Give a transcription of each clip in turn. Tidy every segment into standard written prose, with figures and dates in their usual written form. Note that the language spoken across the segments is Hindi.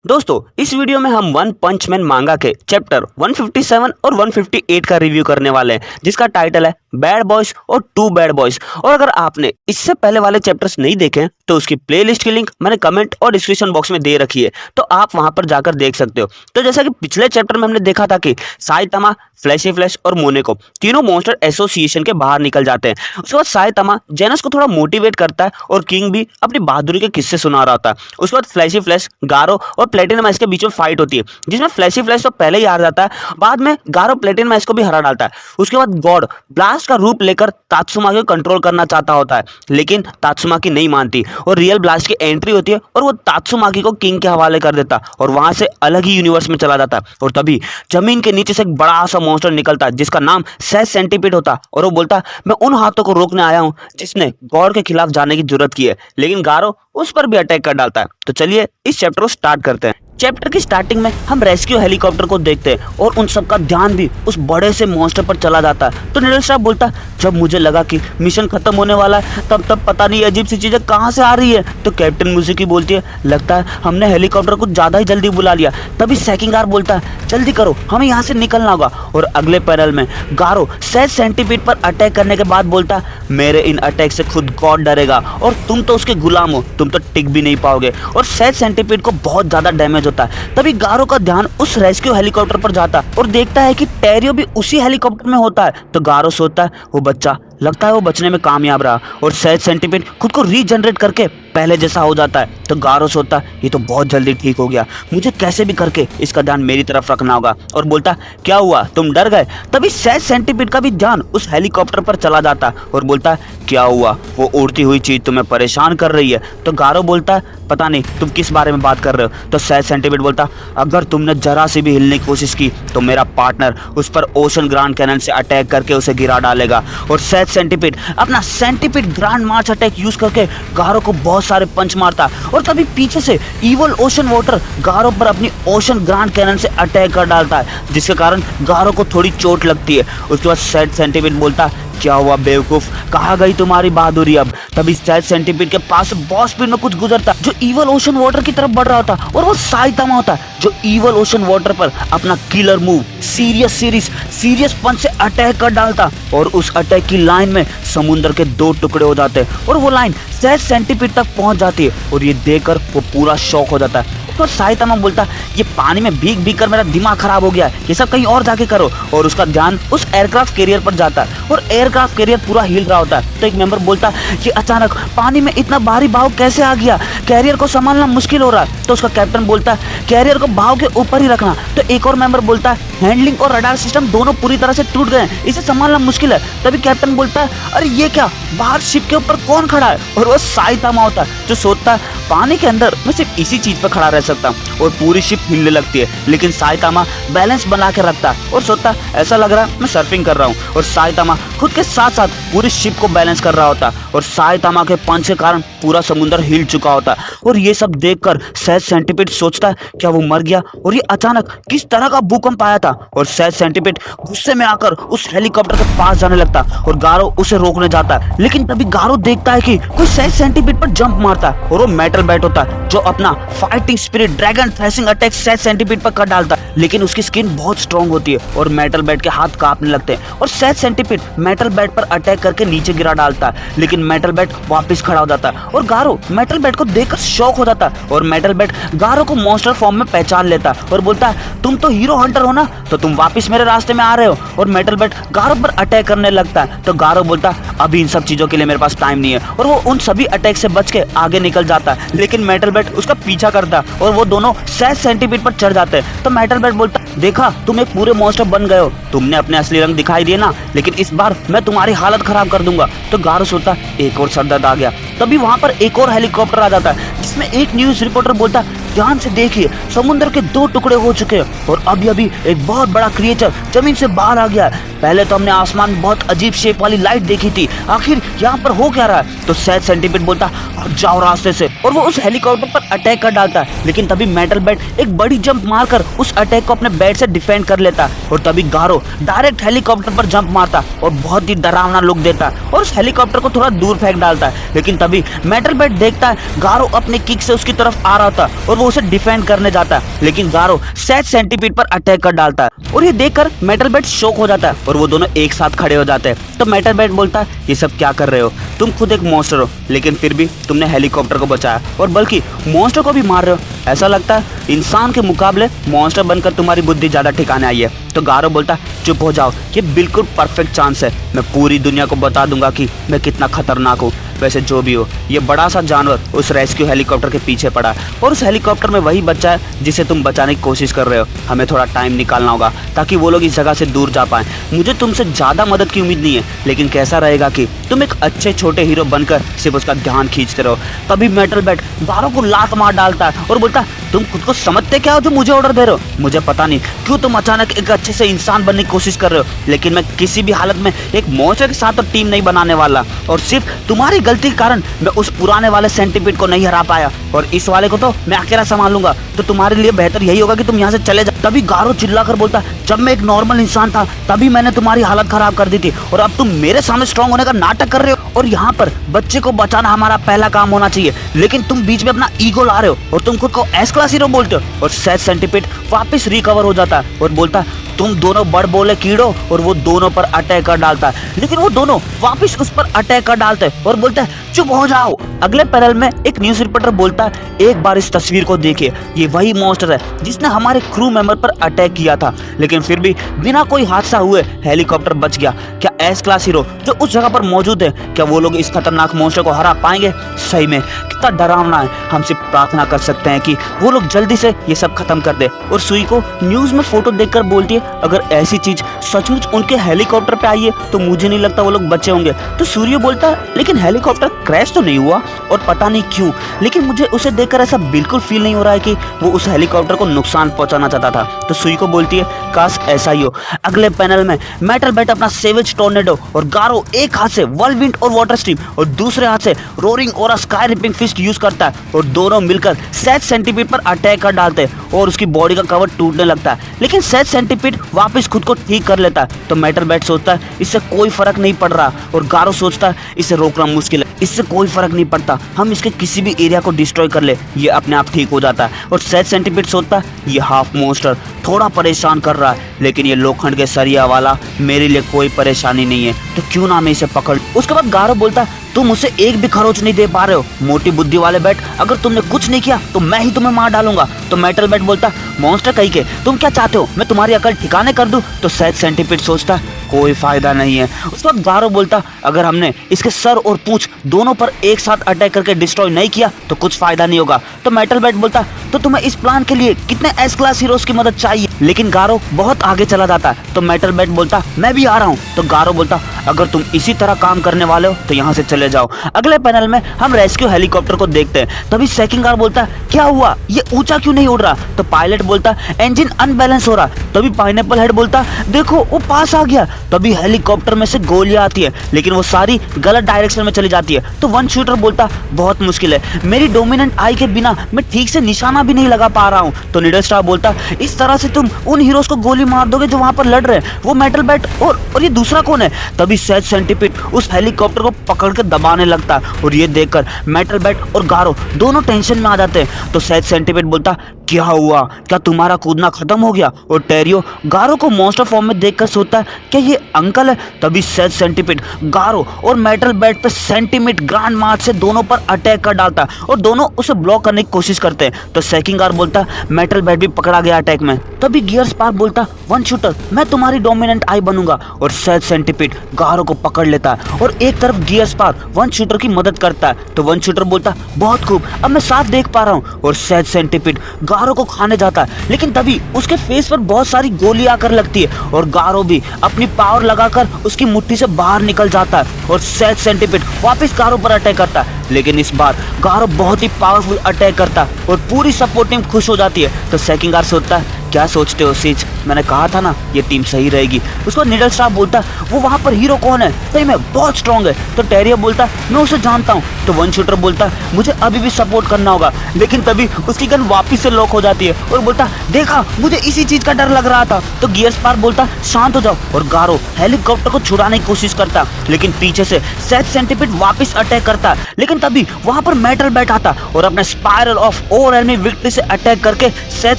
दोस्तों इस वीडियो में हम वन पंच मैन मांगा के चैप्टर 157 और 158 का रिव्यू करने वाले हैं, जिसका टाइटल है बैड बॉयज और टू बैड बॉयज। और अगर आपने इससे पहले वाले चैप्टर्स नहीं देखे तो उसकी प्लेलिस्ट की लिंक मैंने कमेंट और डिस्क्रिप्शन बॉक्स में दे रखी है, तो आप वहां पर जाकर देख सकते हो। तो जैसा कि पिछले चैप्टर में हमने देखा था कि साइतामा, फ्लैशी फ्लैश और मोनेको तीनों मॉन्स्टर एसोसिएशन के बाहर निकल जाते हैं। उसके बाद साइतामा जेनस को थोड़ा मोटिवेट करता है और किंग भी अपनी बहादुरी के किस्से सुना रहा था। उसके बाद फ्लैशी फ्लैश, गारो और प्लेटिनम आइस के बीच में फाइट होती है, जिसमें फ्लैशी फ्लैश तो पहले ही हार जाता है, बाद में गारो प्लेटिनम आइस को भी हरा डालता है। उसके बाद गॉड ब्लास्ट का रूप लेकर तात्सुमाकी को कंट्रोल करना चाहता होता है, लेकिन तात्सुमाकी नहीं मानती और रियल ब्लास्ट की एंट्री होती है और वो तात्सुमाकी को किंग के हवाले कर देता और वहां से अलग ही यूनिवर्स में चला जाता। और तभी जमीन के नीचे से एक बड़ा सा मॉन्स्टर निकलता जिसका नाम सेज सेंटीपीड होता और वो बोलता मैं उन हाथों को रोकने आया हूं जिसने गॉड के खिलाफ जाने की जरूरत की है, लेकिन गारो उस पर भी अटैक कर डालता है। तो चलिए इस चैप्टर को स्टार्ट करते हैं। चैप्टर की स्टार्टिंग में हम रेस्क्यू हेलीकॉप्टर को देखते हैं और उन सबका ध्यान भी उस बड़े से मॉन्स्टर पर चला जाता है। तो निडल साहब बोलता जब मुझे लगा कि मिशन खत्म होने वाला है तब पता नहीं अजीब सी चीजें कहां से आ रही है। तो कैप्टन मुझे बोलती है लगता है हमने हेलीकॉप्टर को ज्यादा ही जल्दी बुला लिया। तभी सेकिंगार बोलता है जल्दी करो हमें यहाँ से निकलना होगा। और अगले पैनल में गारो सेज सेंटीपीड पर अटैक करने के बाद बोलता मेरे इन अटैक से खुद गॉड डरेगा और तुम तो उसके गुलाम हो, तुम तो टिक भी नहीं पाओगे। और सेज सेंटीपीड को बहुत ज्यादा डैमेज होता है। तभी गारो का ध्यान उस रेस्क्यू हेलीकॉप्टर पर जाता और देखता है कि टेरियो भी उसी हेलीकॉप्टर में होता है। तो गारो सोचता है वो बच्चा लगता है वो बचने में कामयाब रहा और सेज सेंटीपीड खुद को रीजनरेट करके पहले जैसा हो जाता है। तो गारो सोचता ये तो बहुत जल्दी ठीक हो गया, मुझे कैसे भी करके इसका ध्यान मेरी तरफ रखना होगा। और बोलता क्या हुआ तुम डर गए। तभी सेज सेंटीपीड का भी ध्यान उस हेलीकॉप्टर पर चला जाता और बोलता क्या हुआ वो उड़ती हुई चीज तुम्हें परेशान कर रही है। तो गारो बोलता पता नहीं तुम किस बारे में बात कर रहे हो। तो सेज सेंटीपीड बोलता अगर तुमने जरा सी भी हिलने की कोशिश की तो मेरा पार्टनर उस पर ओशन ग्रांड कैनन से अटैक करके उसे गिरा डालेगा। और सेज सेंटीपीड अपना सेंटीपीड ग्रांड मार्च अटैक यूज करके गारो को बहुत सारे पंच मारता और तभी पीछे से इवल ओशन वाटर गारो पर अपनी ओशन ग्रांड कैनन से अटैक कर डालता है, जिसके कारण गारो को थोड़ी चोट लगती है। उसके बाद सेज सेंटीपीड बोलता क्या हुआ बेवकूफ, कहाँ गई तुम्हारी बहादुरी अब। तभी सेज सेंटीपीड के पास बॉस स्पीड में कुछ गुजरता जो इवल ओशन वाटर की तरफ बढ़ रहा था और वो साइतामा होता जो इवल ओशन वाटर पर अपना किलर मूव सीरियस पंच से अटैक कर डालता और उस अटैक की लाइन में समुद्र के दो टुकड़े हो जाते और वो लाइन सेज सेंटीपीड तक पहुंच जाती है और ये देखकर वो पूरा शॉक हो जाता है। तो साइतामा बोलता ये पानी में भीग कर मेरा दिमाग खराब हो गया, ये सब कहीं और जाके करो। और उसका ध्यान उस एयरक्राफ्ट कैरियर पर जाता है और एयरक्राफ्ट कैरियर पूरा हिल रहा होता है। तो एक मेंबर बोलता ये अचानक पानी में इतना भारी भाव कैसे आ गया, कैरियर को संभालना मुश्किल हो रहा है। तो उसका कैप्टन बोलता है कैरियर को भाव के ऊपर ही रखना। तो एक और मेंबर बोलता है हैंडलिंग और रडार सिस्टम दोनों पूरी तरह से टूट गए हैं, इसे संभालना मुश्किल है। तभी कैप्टन बोलता है अरे ये क्या, बाहर शिप के ऊपर कौन खड़ा है। और वो साइतामा होता है जो सोचता है पानी के अंदर मैं सिर्फ इसी चीज पर खड़ा रह सकता हूँ। और पूरी शिप हिलने लगती है, लेकिन साइतामा बैलेंस बना के रखता है और सोचता है ऐसा लग रहा है मैं सर्फिंग कर रहा हूँ। और साइतामा खुद के साथ साथ पूरी शिप को बैलेंस कर रहा होता और साइतामा के पंच के कारण पूरा समुद्र हिल चुका होता। और ये सब देखकर सेज सेंटीपीड सोचता है क्या वो मर गया और ये अचानक किस तरह का भूकंप आया था। और सेज सेंटीपीड गुस्से में आकर उस हेलीकॉप्टर के पास जाने लगता और गारो उसे रोकने जाता है, लेकिन तभी गारो देखता है कि कोई सेज सेंटीपीड पर जंप मारता है और वो मेटल बैट होता है जो अपना fighting spirit dragon thrashing attack sage centipede पर कर डालता है, लेकिन उसकी स्किन बहुत स्ट्रांग होती है और मेटल बैट के हाथ कांपने लगते हैं। और सेज सेंटीपीड मेटल बैट पर अटैक करके नीचे गिरा डालता है, लेकिन मेटल बैट वापस खड़ा हो जाता है और गारो मेटल बैट को देखकर शॉक हो जाता है। और मेटल बैट गारो को मॉन्स्टर फॉर्म में पहचान लेता है और बोलता है तुम तो हीरो हंटर हो ना, तो तुम वापस मेरे रास्ते में आ रहे हो। और मेटल बैट गारो पर अटैक करने लगता है। तो गारो बोलता है अभी इन सब चीजों के लिए मेरे पास टाइम नहीं है और वो उन सभी अटैक से बच के आगे निकल जाता है, लेकिन मेटल बैट उसका पीछा करता है और वो दोनों सेज सेंटीपीड पर चढ़ जाते हैं। तो मेटल बैट बोलता देखा तुम एक पूरे मॉन्स्टर बन गए हो, तुमने अपने असली रंग दिखाई दिए ना, लेकिन इस बार मैं तुम्हारी हालत खराब कर दूंगा। तो गारो सोचता एक और सरदर्द आ गया। तभी वहां पर एक और हेलीकॉप्टर आ जाता है जिसमें एक न्यूज रिपोर्टर बोलता ध्यान से देखिए समुद्र के दो टुकड़े हो चुके हैं और अभी अभी एक बहुत बड़ा क्रिएचर जमीन से बाहर आ गया है। पहले तो हमने आसमान में बहुत अजीब शेप वाली लाइट देखी थी, आखिर यहाँ पर हो क्या रहा है। तो सेज सेंटीपीड बोलता जाओ रास्ते से और वो उस हेलीकॉप्टर पर अटैक कर डालता है, लेकिन तभी मेटल बैट एक बड़ी जंप मारकर उस अटैक को अपने बेड से डिफेंड कर लेता और तभी गारो डायरेक्ट हेलीकॉप्टर पर जंप मारता और बहुत ही डरावना लुक देता और उस हेलीकॉप्टर को थोड़ा दूर फेंक डालता है। लेकिन तभी मेटल बेड देखता है गारो अपने किक से उसकी तरफ आ रहा था और वो उसे डिफेंड करने जाता है, लेकिन गारो सेज सेंटीपीड पर अटैक कर डालता है और ये देखकर मेटल बेड शॉक हो जाता है और वो दोनों एक साथ खड़े हो जाते हैं। तो मेटल बेड बोलता है ये सब क्या कर रहे हो, तुम खुद एक मॉन्स्टर हो लेकिन फिर भी तुमने हेलीकॉप्टर को बचाया और बल्कि मॉन्स्टर को भी मार रहे हो। ऐसा लगता है इंसान के मुकाबले मॉन्स्टर बनकर तुम्हारी बुद्धि ज्यादा ठिकाने आई है। तो गारो बोलता चुप हो जाओ, ये बिल्कुल परफेक्ट चांस है, मैं पूरी दुनिया को बता दूंगा कि मैं कितना खतरनाक हूँ। वैसे जो भी हो, ये बड़ा सा जानवर उस रेस्क्यू हेलीकॉप्टर के पीछे पड़ा है और उस हेलीकॉप्टर में वही बच्चा है जिसे तुम बचाने की कोशिश कर रहे हो। हमें थोड़ा टाइम निकालना होगा ताकि वो लोग इस जगह से दूर जा पाएं। मुझे तुमसे ज़्यादा मदद की उम्मीद नहीं है, लेकिन कैसा रहेगा कि तुम एक अच्छे छोटे हीरो बनकर सिर्फ उसका ध्यान खींचते रहो। तभी मेटल बेड गारो को लात मार डालता है और बोलता तुम खुद को समझते क्या हो जो मुझे ऑर्डर दे रहे हो। मुझे पता नहीं क्यों तुम अचानक एक अच्छे से इंसान बनने की कोशिश कर रहे हो, लेकिन मैं किसी भी हालत में एक मॉन्स्टर के साथ तो टीम नहीं बनाने वाला और सिर्फ तुम्हारी गलती के कारण मैं उस पुराने वाले सेंटीपीड को नहीं हरा पाया और इस वाले को तो मैं अकेला संभालूंगा। तो तुम्हारे लिए बेहतर यही होगा कि तुम यहाँ से चले जाओ। तभी गारो चिल्लाकर बोलता जब मैं एक नॉर्मल इंसान था तभी मैंने तुम्हारी हालत खराब कर दी थी और अब तुम मेरे सामने स्ट्रांग होने का नाटक कर रहे हो और यहाँ पर बच्चे को बचाना हमारा पहला काम होना चाहिए, लेकिन तुम बीच में अपना ईगो ला रहे हो और तुम खुद को एस क्लास हीरो बोलते हो। और सेज सेंटीपीड वापस रिकवर हो जाता है और बोलता तुम दोनों बड़ बोले कीड़ो और वो दोनों पर अटैक कर डालता है, लेकिन वो दोनों वापस उस पर अटैक कर डालते हैं और बोलते हैं चुप हो जाओ। अगले पैनल में एक न्यूज रिपोर्टर बोलता है एक बार इस तस्वीर को देखिए, ये वही मॉन्स्टर है जिसने हमारे क्रू मेंबर पर अटैक किया था, लेकिन फिर भी बिना कोई हादसा हुए हेलीकॉप्टर बच गया। क्या एस क्लास हीरो जो उस जगह पर मौजूद है, क्या वो लोग इस खतरनाक मॉन्स्टर को हरा पाएंगे? सही में कितना डरावना है। हम सिर्फ प्रार्थना कर सकते हैं कि वो लोग जल्दी से ये सब खत्म कर दे। और सुई को न्यूज में फोटो देखकर बोलती है अगर ऐसी चीज सचमुच उनके हेलीकॉप्टर पे आई है तो मुझे नहीं लगता वो लोग बचे होंगे। तो सूर्य बोलता है लेकिन हेलीकॉप्टर क्रैश तो नहीं हुआ और पता नहीं क्यों, लेकिन मुझे उसे देखकर ऐसा बिल्कुल फील नहीं हो रहा है कि वो उस हेलीकॉप्टर को नुकसान पहुंचाना चाहता था। तो सुई को बोलती है काश ऐसा ही हो। अगले पैनल में मेटल बेट अपना सेवेज टोर्नेडो और गारो एक हाथ से वर्लविंड और वाटर स्ट्रीम और दूसरे हाथ से रोरिंग और स्काई रिपिंग फिस्ट यूज करता है और दोनों मिलकर सेज सेंटीपीड पर अटैक कर डालते हैं और उसकी बॉडी का कवर टूटने लगता है, लेकिन सेज सेंटीपीड वापस खुद को ठीक कर लेता है। तो मेटल बेट सोचता है इससे कोई फर्क नहीं पड़ रहा और गारो सोचता है इसे रोकना मुश्किल है, इससे कोई फर्क नहीं पड़ता, हम इसके किसी भी एरिया को डिस्ट्रॉय कर ले ये अपने आप ठीक हो जाता है। और सेज सेंटीपीड सोचता है ये हाफ मॉन्स्टर थोड़ा परेशान कर रहा है, लेकिन ये लोखंड के सरिया वाला मेरे लिए कोई परेशानी नहीं है, तो क्यों ना मैं इसे पकड़। उसके बाद गारो बोलता है तुम उसे एक भी खरोच नहीं दे पा रहे हो मोटी बुद्धि वाले बैट, अगर तुमने कुछ नहीं किया तो मैं ही तुम्हें मार डालूंगा। तो मेटल बैट बोलता मॉन्स्टर कहीं के तुम क्या चाहते हो, मैं तुम्हारी अकल ठिकाने कर दूं। तो सेज सेंटीपीड सोचता कोई फायदा नहीं है। उस वक्त गारो बोलता अगर हमने इसके सर और पूंछ दोनों पर एक साथ अटैक करके डिस्ट्रॉय नहीं किया तो कुछ फायदा नहीं होगा। तो मेटल बैट बोलता तो तुम्हें इस प्लान के लिए कितने एस क्लास हीरोज की मदद चाहिए, लेकिन गारो बहुत आगे चला जाता है। तो मेटल बैट बोलता मैं भी आ रहा हूँ। तो गारो बोलता अगर तुम इसी तरह काम करने वाले हो तो यहाँ से चले जाओ। अगले पैनल में हम रेस्क्यू हेलीकॉप्टर को देखते हैं। तभी सेकिंग गार्ड बोलता क्या हुआ, ये ऊंचा क्यों नहीं उड़ रहा। तो पायलट बोलता इंजन अनबैलेंस हो रहा। तभी पाइनएप्पल हेड बोलता देखो वो पास आ गया। तभी हेलीकॉप्टर में से गोलियां आती है, लेकिन वो सारी गलत डायरेक्शन में चली जाती है। तो वन शूटर बोलता बहुत मुश्किल है, मेरी डोमिनेंट आई के बिना मैं ठीक से निशाना भी नहीं लगा पा रहा हूँ। तो निडल स्टार बोलता इस तरह से तुम उन हीरोज को गोली मार दोगे जो वहां पर लड़ रहे हैं, वो मेटल बैट और ये दूसरा कौन है। तभी सेज सेंटीपीड उस हेलीकॉप्टर को पकड़ के दबाने लगता है और ये देखकर मेटल बैट और गारो दोनों टेंशन में आ जाते हैं। तो सेज सेंटीपीड बोलता क्या हुआ, क्या तुम्हारा कूदना खत्म हो गया। और टेरियो गारो को मॉन्स्टर फॉर्म में देखकर सोचता है क्या ये अंकल है। तभी सेज सेंटीपीड गारो और मेटल बैट पे सेंटीमीट ग्रांड मार्च से दोनों पर अटैक कर डालता है और दोनों उसे ब्लॉक करने की कोशिश करते हैं। तो सेकिंग गार बोलता मेटल बैट भी पकड़ा गया अटैक में। तभी गियर स्पार्क बोलता वन शूटर मैं तुम्हारी डोमिनेंट आई बनूंगा। और सेज सेंटीपीड गारो को पकड़ लेता है और एक तरफ गियर स्पार्क वन शूटर की मदद करता है। तो वन शूटर बोलता बहुत खूब, अब मैं साफ देख पा रहा हूँ। और सेज सेंटीपीड गारो को खाने जाता है, लेकिन तभी उसके फेस पर बहुत सारी गोली आकर लगती है और गारो भी अपनी पावर लगाकर उसकी मुट्ठी से बाहर निकल जाता है। और सेज सेंटीपीड वापस गारो पर अटैक करता है, लेकिन इस बार गारो बहुत ही पावरफुल अटैक करता है और पूरी सपोर्ट टीम खुश हो जाती है। तो सेकिंग गार सोचता है क्या सोचते हो सीज, मैंने कहा था ना ये टीम सही रहेगी। उसको निडल स्टार बोलता वो वहाँ पर हीरो कौन है, सही में बहुत स्ट्रॉन्ग है। तो टेरिया बोलता मैं उसे जानता हूँ। तो वन शूटर बोलता मुझे अभी भी सपोर्ट करना होगा। लेकिन तभी उसकी गन वापस से लॉक हो जाती है और बोलता देखा मुझे इसी चीज का डर लग रहा था। तो गियर स्पार्क बोलता शांत हो जाओ और गारो हेलीकॉप्टर को छुड़ाने की कोशिश करता, लेकिन पीछे से सेथ सेंटीपीड वापस अटैक करता। लेकिन तभी वहां पर मेटल बैट आता और अपने स्पाइरल ऑफ ओवरवेलमिंग विक्ट्री से अटैक करके सेथ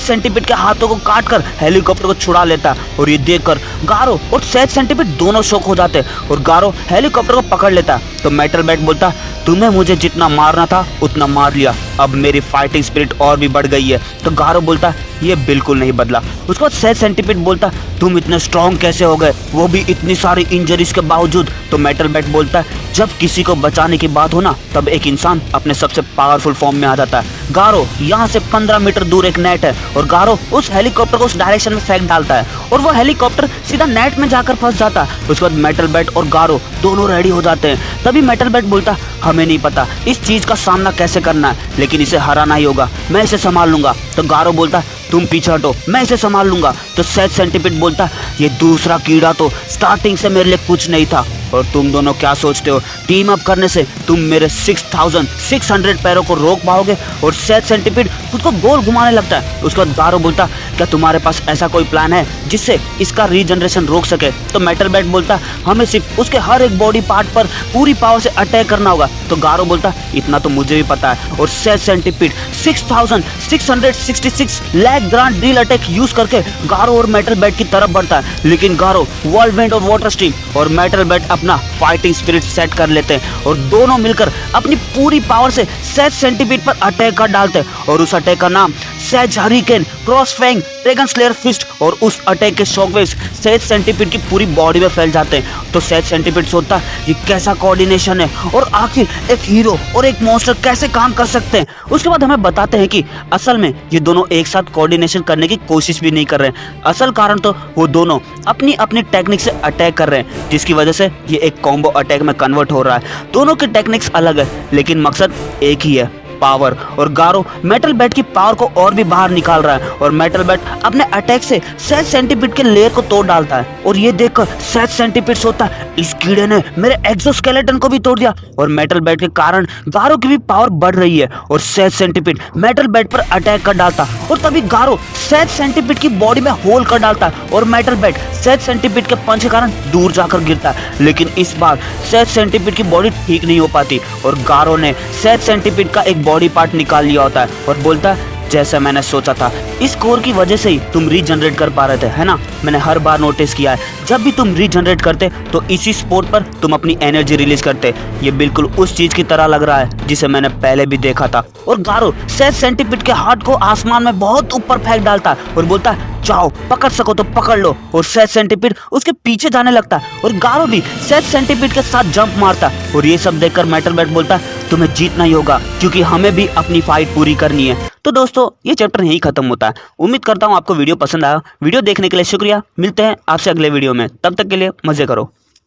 सेंटीपीड के हाथों को काटकर हेलीकॉप्टर को छुड़ा लेता। और ये देखकर गारो और सेथ सेंटीपीड दोनों शॉक हो जाते और गारो हेलीकॉप्टर को पकड़ लेता। तो मेटल बैट बोलता तुम्हें मुझे जितना मारना था उतना मार लिया, अब मेरी फाइटिंग स्पिरिट और भी बढ़ गई है। तो गारो बोलता ये बिल्कुल नहीं बदला। उसके बाद सेथ सेंटीपीड बोलता तुम इतने स्ट्रॉन्ग कैसे हो गए, वो भी इतनी सारी इंजरीज के बावजूद। तो मेटल बैट बोलता जब किसी को बचाने की बात हो ना तब एक इंसान अपने सबसे पावरफुल फॉर्म में आ जाता है। गारो यहाँ से 15 मीटर दूर एक नेट है और गारो उस हेलीकॉप्टर को उस डायरेक्शन में फेंक डालता है और वो हेलीकॉप्टर सीधा नेट में जाकर फंस जाता है। उसके बाद मेटल बैट और गारो दोनों रेडी हो जाते हैं। तभी मेटल बैट बोलता हमें नहीं पता इस चीज का सामना कैसे करना है, लेकिन इसे हराना ही होगा, मैं इसे संभाल लूंगा। तो गारो बोलता तुम पीछे हटो, मैं इसे संभाल लूंगा। तो सेथ सेंटीपीड बोलता ये दूसरा कीड़ा तो स्टार्टिंग से मेरे लिए कुछ नहीं था और तुम दोनों क्या सोचते हो टीम अप करने से तुम मेरे 6600 पैरों को रोक पाओगे। और सेथ सेंटीपीड खुद को गोल घुमाने लगता है। उसके बाद गारो बोलता क्या तुम्हारे पास ऐसा कोई प्लान है जिससे इसका रीजनरेशन रोक सके। तो मेटल बैट बोलता हमें सिर्फ उसके हर एक बॉडी पार्ट पर पूरी पावर से अटैक करना होगा। तो गारो बोलता इतना तो मुझे भी पता है। और Seth centipede 6666 lag grand drill attack use करके गारो और मेटल बैट की तरफ बढ़ता है। लेकिन गारो वॉलवेंट और वाटर स्ट्रीम और मेटल बैट अपना फाइटिंग स्पिरिट सेट कर लेते हैं और दोनों मिलकर अपनी पूरी पावर से सेथ सेंटीपीड पर अटैक कर डालते हैं। और उस अटैक का नाम sage hurricane cross fang dragon slayer fist. और उस अटैक के शॉकवेव्स सेथ सेंटीपीड की पूरी बॉडी में फैल जाते हैं। तो सेथ सेंटीपीड सोचता ये कैसा कोऑर्डिनेशन है और आखिर एक हीरो और एक मॉन्स्टर कैसे काम कर सकते हैं। उसके बाद हमें बताते हैं कि असल में ये दोनों एक साथ कोऑर्डिनेशन करने की कोशिश भी नहीं कर रहे हैं। असल कारण तो वो दोनों अपनी अपनी टेक्निक से अटैक कर रहे हैं, जिसकी वजह से ये एक कॉम्बो अटैक में कन्वर्ट हो रहा है। दोनों की टेक्निक्स अलग है लेकिन मकसद एक ही है, पावर। और गारो मेटल बैट की पावर को और भी बाहर निकाल रहा है और मेटल बैट अपने अटैक से सेथ सेंटीपीड के लेयर को तोड़ डालता है। और ये देखकर सेथ सेंटीपीड सोचता है इस कीड़े ने मेरे एक्सोस्केलेटन को भी तोड़ दिया। और मेटल बैट के कारण गारो की भी पावर बढ़ रही है और सेथ सेंटीपीड मेटल बैट पर अटैक कर डालता। और तभी गारो सेथ सेंटीपीड की बॉडी में होल कर डालता और मेटल बैट सेथ सेंटीपीड के पंच के कारण दूर जाकर गिरता है। लेकिन इस बार सेथ सेंटीपीड की बॉडी ठीक नहीं हो पाती और गारो ने सेथ सेंटीपीड का एक बॉडी पार्ट निकाल लिया होता है और बोलता है जैसा मैंने सोचा था, इस कोर की वजह से ही तुम रीजनरेट कर पा रहे थे, है ना। मैंने हर बार नोटिस किया है जब भी तुम रीजनरेट करते तो इसी स्पॉट पर तुम अपनी एनर्जी रिलीज करते। ये बिल्कुल उस चीज की तरह लग रहा है जिसे मैंने पहले भी देखा था। और गारो सेथ सेंटीपीड के हार्ट को आसमान में बहुत ऊपर फेंक डालता है और बोलता है जाओ पकड़ सको तो पकड़ लो। और सेथ सेंटीपीड उसके पीछे जाने लगता है और गारो भी सेथ सेंटीपीड के साथ जंप मारता। और ये सब देखकर मेटल बैट बोलता तुम्हें जीतना ही होगा क्योंकि हमें भी अपनी फाइट पूरी करनी है। तो दोस्तों ये चैप्टर यहीं खत्म होता है। उम्मीद करता हूँ आपको वीडियो पसंद आया। वीडियो देखने के लिए शुक्रिया। मिलते हैं आपसे अगले वीडियो में, तब तक के लिए मजे करो।